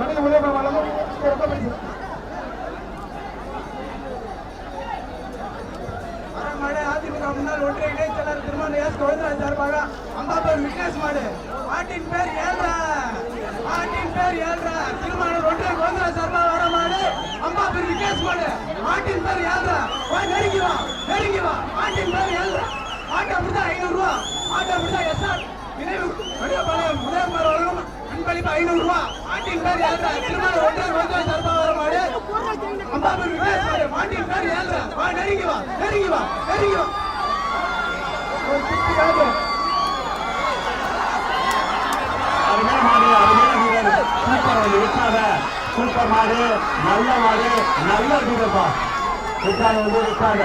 மனித உதவி வழங்கும் மாடு அதிமுக முன்னாள் ஒன்றிய இணைச் செயலர் திருமண எஸ் கோவிந்தராஜ் சார்பாக அம்பாபுரம் விக்னேஷ் மாடு மாட்டின் பேர் ஏழ்ரா திருமண ஒன்றிய கோவிந்தராஜ் சார்பாக வர மாடு அம்பாபுரம் விக்னேஷ் மாடு மாட்டின் பேர் ஏழ்ரா நெருங்கி வா மாட்டின் பேர் ஏழ்ரா மாட்டை அப்படிதான் 500 ரூபா மாட்டை அப்படிதான் எஸ்ஆர் நினைவு வடிவபாளையம் முதல்வர் வழங்கும் அன்பளிப்பு 500 ரூபா மாட்டின் பேர் ஏழ்ரா திருமண ஒன்றிய கோவிந்தராஜ் சார்பாக வர மாடு அம்பாபுரம் விக்னேஷ் மாடு மாட்டின் பேர் ஏழ்ரா நெருங்கி வா ஒரு குட்டி காடு அருமையான மாடு அருமையான வீரர் சூப்பர் விட்டாத சூப்பர் மாடு நல்ல வீரப்பா விட்டாத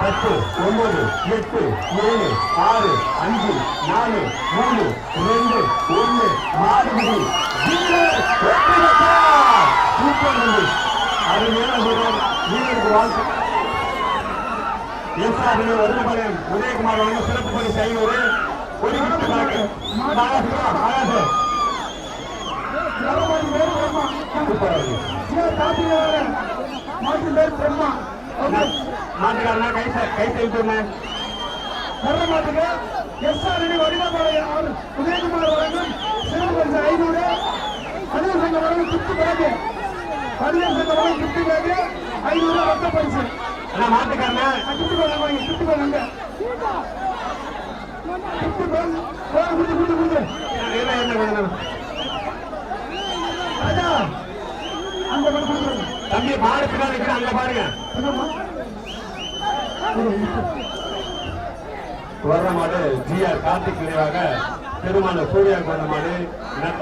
10 9 8 7 6 5 4 3 2 1 மாடுபிடி சூப்பர் அருமையான வீரருக்கு வாழ்த்து. வருமானம் உதயகுமார் வழங்க சிறப்பு பரிசு 500 ஒரு மாட்டுக்காரனா கை செலுத்துங்க மாட்டுக்கு எஸ்ஆர் வடிவபாளையம் உதயகுமார் வழங்கும் சிறப்பு பரிசு 500 பதிவு சங்க வழங்கும் சுற்று பிறகு 500 ரொக்க பரிசு மாட்டுக்காரனா தம்பி மாடு பின்னாடி அங்க பாருங்க வர்ற மாடு ஜிஆர் கார்த்திக் நினைவாக பெருமான சூர்யா கொண்ட மாடு